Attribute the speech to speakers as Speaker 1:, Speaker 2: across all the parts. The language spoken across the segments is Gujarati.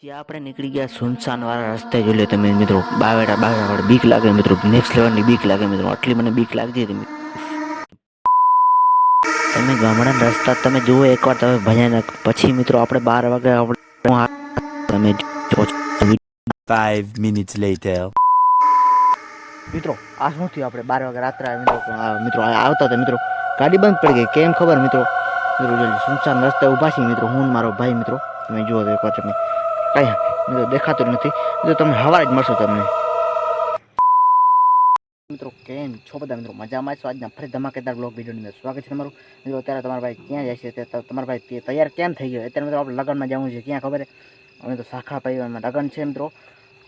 Speaker 1: ત્યાં આપણે નીકળી ગયા સુનસાન વાળા રસ્તે. જોઈ લો તમે મિત્રો, બાવેડા બાવેડા બીક લાગે મિત્રો, નેક્સ્ટ લેવલની બીક લાગે મિત્રો. આટલી મને બીક લાગતી હતી. તમે ગામડાના રસ્તા તમે જુઓ એકવાર, તમે ભયાનક. પછી મિત્રો આપણે 12 વાગે તમે
Speaker 2: 5 minutes later.
Speaker 1: મિત્રો આ શું થયું? આપણે 12 વાગે રાત્રે મિત્રો આવતા હતા મિત્રો, ગાડી બંધ પડી ગઈ. કેમ ખબર મિત્રો? સુનસાન રસ્તે ઊભા છીએ મિત્રો, હું મારો ભાઈ મિત્રો. તમે જુઓ તો એકવાર તમે, કઈ મિત્રો દેખાતું નથી મિત્રો. તમને હવારે જ મળશો તમને મિત્રો. કેમ છો બધા મિત્રો? મજામાં છો? આજના ફરી ધમાકેદાર બ્લોગ વિડીયોની અંદર સ્વાગત છે તમારું મિત્રો. અત્યારે તમારા ભાઈ ક્યાં જાય છે? તમારા ભાઈ તૈયાર કેમ થઈ ગયો? અત્યારે મિત્રો આપણે લગ્નમાં જવું છે. ક્યાં ખબર? અમે તો શાખા પરિવારમાં લગ્ન છે મિત્રો.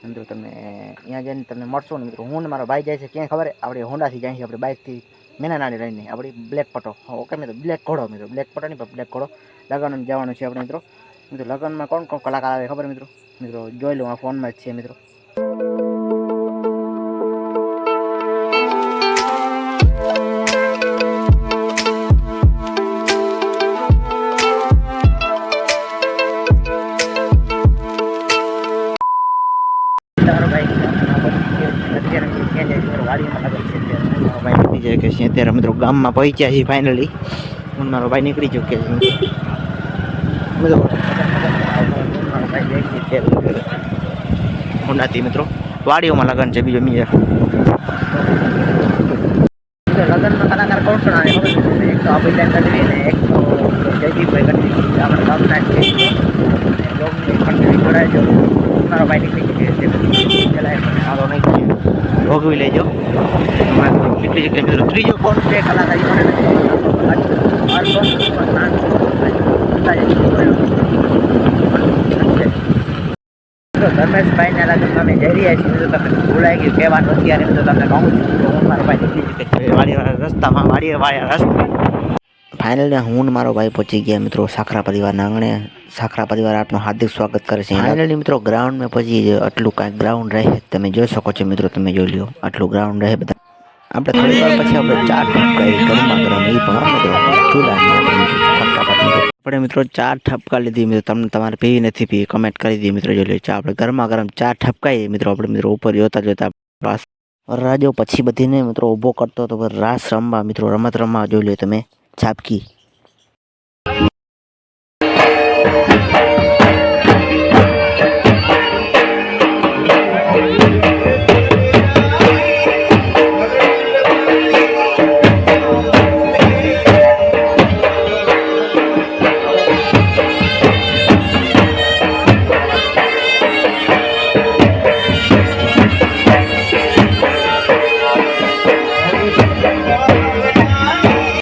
Speaker 1: મિત્રો તમે અહીંયા જઈને તમને મળશો ને મિત્રો. હું ને મારો ભાઈ જાય છે ક્યાં ખબર? આપણે હોન્ડાથી જાય છે, આપણે બાઇકથી મેના નાની લઈને, આપણી બ્લેક પટો. ઓકે મિત્રો, બ્લેક ઘોડો મિત્રો, બ્લેક પટો નહીં પણ બ્લેક ઘોડો. લગ્ન જવાનું છે આપણે મિત્રો. મિત્રો લગ્નમાં કોણ કોણ કલાકાર આવે ખબર મિત્રો? મિત્રો જોઈ લો, આ ફોનમાં જ છે મિત્રો. અત્યારે મિત્રો ગામમાં પહોંચ્યા છીએ ફાઇનલી. હું મારો ભાઈ નીકળી ચૂક્યા છે હોન્ડાથી મિત્રો. વાડીઓમાં લગ્ન છે. બીજો લગ્નમાં કલાકાર કોણ કોણ આવે? એક તો અભિલાન ગઢવી ને એક તો જયદીપભાઈ ગઢવી. આપણા ગામના છે. જોડાજો. મારો ભાઈ નીકળી ચૂક્યો છે. ભોગવી લેજો. નીકળી ચૂક્યા મિત્રો. ત્રીજો કોણ છે કલાકાર? ધર્મેશભાઈ ના લગ્નમાં અમે જઈ રહ્યા છીએ. તો તમને ભૂલાઈ ગયું કહેવાનું અત્યારે તો તમને કહું છું. હું મારો ભાઈ નીકળી ચૂક્યા છે વાડીવાળા રસ્તામાં. વાડીવાળા રસ્તા ફાઇનલી હું મારો ભાઈ પહોંચી ગયા મિત્રો સાખરા પરિવારના આંગણે. સાખરા પરિવાર આપનું હાર્દિક સ્વાગત કરે છે. ફાઇનલી મિત્રો ગ્રાઉન્ડમાં પહોંચી આટલું કાંઈક ગ્રાઉન્ડ રહે તમે જોઈ શકો છો મિત્રો. તમે જોઈ લો આટલું ગ્રાઉન્ડ રહે. બધા આપણે થોડી વાર પછી આપણે ચા ઠપકાઈ ગરમા ગરમ, એ પણ આપણે મિત્રો 4 ઠપકા લીધી મિત્રો. તમને તમારે પીવી નથી પીવી કમેન્ટ કરી દી મિત્રો. જોઈ લો ચા આપણે ગરમા ગરમ 4 ઠપકાઈ મિત્રો. આપણે મિત્રો ઉપર જોતા જોતા વરરાજો પછી બધીને મિત્રો ઊભો કરતો હતો રાસ રમવા મિત્રો. રમત રમવા જોઈ લો તમે છાપકી.